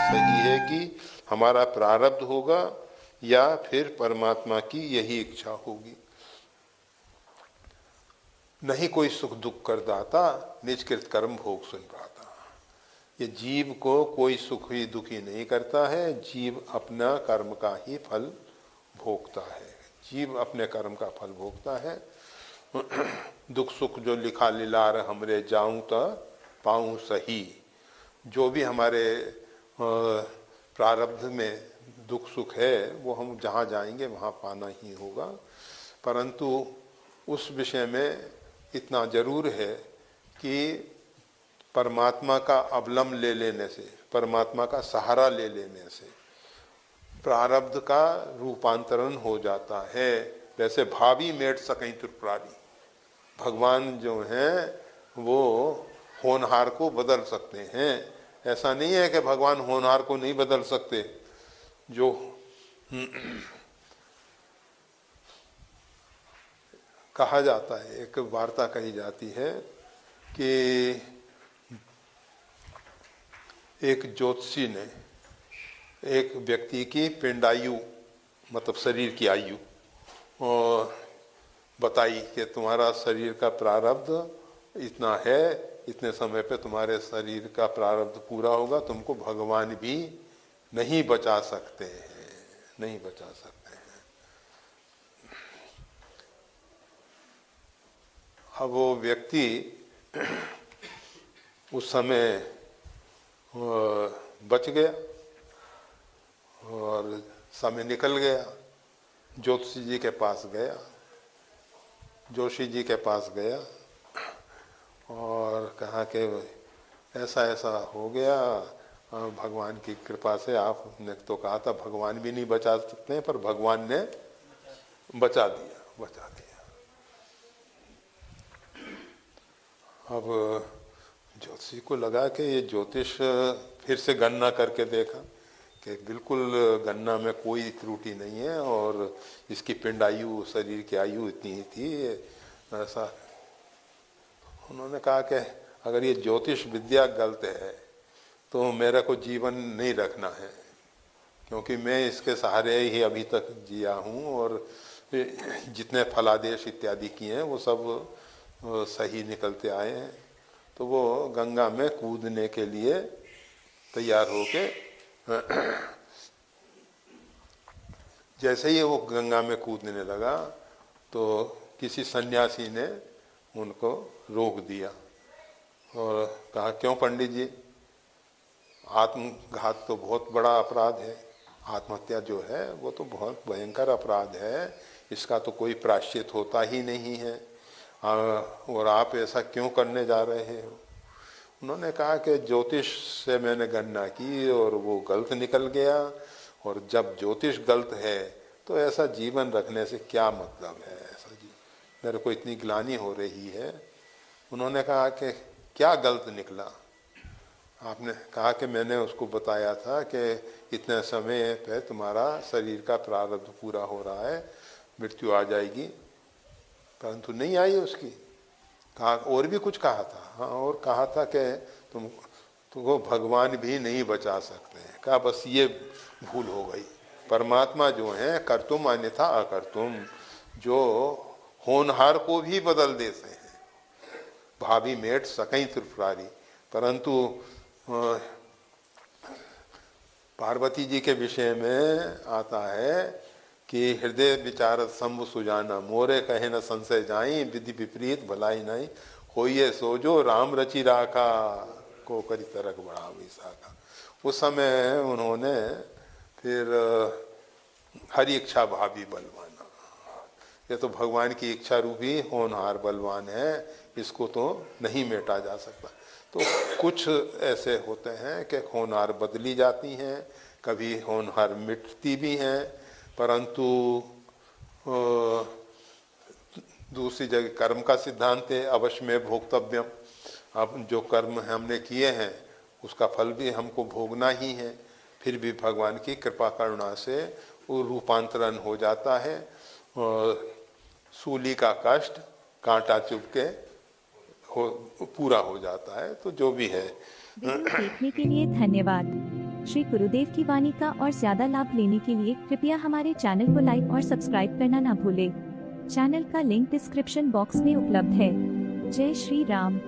सही है कि हमारा प्रारब्ध होगा या फिर परमात्मा की यही इच्छा होगी। नहीं कोई सुख दुख कर दाता, निजकृत कर्म भोग सुन पाता। ये जीव को कोई सुखी दुखी नहीं करता है, जीव अपना कर्म का ही फल भोगता है। जीव अपने कर्म का फल भोगता है। दुख सुख जो लिखा लिलार हमरे जाऊं तो पाऊं सही। जो भी हमारे प्रारब्ध में दुख सुख है वो हम जहाँ जाएंगे वहाँ पाना ही होगा। परंतु उस विषय में इतना जरूर है कि परमात्मा का अवलंब ले लेने से, परमात्मा का सहारा ले लेने से प्रारब्ध का रूपांतरण हो जाता है। वैसे भावी मेट सकई त्रिपुरारी, भगवान जो हैं वो होनहार को बदल सकते हैं। ऐसा नहीं है कि भगवान होनहार को नहीं बदल सकते। जो कहा जाता है, एक वार्ता कही जाती है कि एक ज्योतिषी ने एक व्यक्ति की पिंडायु मतलब शरीर की आयु और बताई कि तुम्हारा शरीर का प्रारब्ध इतना है, इतने समय पे तुम्हारे शरीर का प्रारब्ध पूरा होगा, तुमको भगवान भी नहीं बचा सकते हैं, नहीं बचा सकते हैं। अब वो व्यक्ति उस समय बच गया और समय निकल गया। ज्योतिषी जी के पास गया, जोशी जी के पास गया और कहा कि ऐसा ऐसा हो गया, भगवान की कृपा से। आपने तो कहा था भगवान भी नहीं बचा सकते हैं, पर भगवान ने बचा दिया, बचा दिया। अब ज्योतिषी को लगा कि ये ज्योतिष फिर से गणना करके देखा कि बिल्कुल गणना में कोई त्रुटि नहीं है और इसकी पिंड आयु, शरीर की आयु इतनी ही थी। ऐसा उन्होंने कहा कि अगर ये ज्योतिष विद्या गलत है तो मेरे को जीवन नहीं रखना है, क्योंकि मैं इसके सहारे ही अभी तक जिया हूँ और जितने फलादेश इत्यादि किए हैं वो सब सही निकलते आए हैं। तो वो गंगा में कूदने के लिए तैयार होके जैसे ही वो गंगा में कूदने लगा तो किसी सन्यासी ने उनको रोक दिया और कहा, क्यों पंडित जी, आत्मघात तो बहुत बड़ा अपराध है, आत्महत्या जो है वो तो बहुत भयंकर अपराध है, इसका तो कोई प्रायश्चित होता ही नहीं है, और आप ऐसा क्यों करने जा रहे हो। उन्होंने कहा कि ज्योतिष से मैंने गणना की और वो गलत निकल गया, और जब ज्योतिष गलत है तो ऐसा जीवन रखने से क्या मतलब है, ऐसा जी मेरे को इतनी ग्लानि हो रही है। उन्होंने कहा कि क्या गलत निकला। आपने कहा कि मैंने उसको बताया था कि इतने समय पे तुम्हारा शरीर का प्रारब्ध पूरा हो रहा है, मृत्यु आ जाएगी, परंतु नहीं आई उसकी। कहा और भी कुछ कहा था। हाँ, और कहा था कि तुमको भगवान भी नहीं बचा सकते हैं। कहा बस ये भूल हो गई। परमात्मा जो है कर्तुम अन्यथा अकर्तुम, जो होनहार को भी बदल देते हैं। भाभी मेट सकई त्रिपुरारी। परंतु पार्वती जी के विषय में आता है कि हृदय विचार शंभु सुजाना, मोरे कहे न संशय जाई, विधि विपरीत भलाई नहीं, होइए सोजो राम रचि राखा, को करी तरक बढ़ा विशाखा। उस समय उन्होंने फिर हरि इच्छा भावी बलवाना, ये तो भगवान की इच्छा रूपी होनहार बलवान है, इसको तो नहीं मेटा जा सकता। तो कुछ ऐसे होते हैं कि होनहार बदली जाती हैं, कभी होनहार मिटती भी हैं, परंतु दूसरी जगह कर्म का सिद्धांत है, अवश्य में भोक्तव्यम। अब जो कर्म हमने किए हैं उसका फल भी हमको भोगना ही है, फिर भी भगवान की कृपा करुणा से वो रूपांतरण हो जाता है। और सूली का कष्ट कांटा चुभ के हो पूरा हो जाता है। तो जो भी है। वीडियो देखने के लिए धन्यवाद। श्री गुरुदेव की वाणी का और ज्यादा लाभ लेने के लिए कृपया हमारे चैनल को लाइक और सब्सक्राइब करना ना भूलें। चैनल का लिंक डिस्क्रिप्शन बॉक्स में उपलब्ध है। जय श्री राम।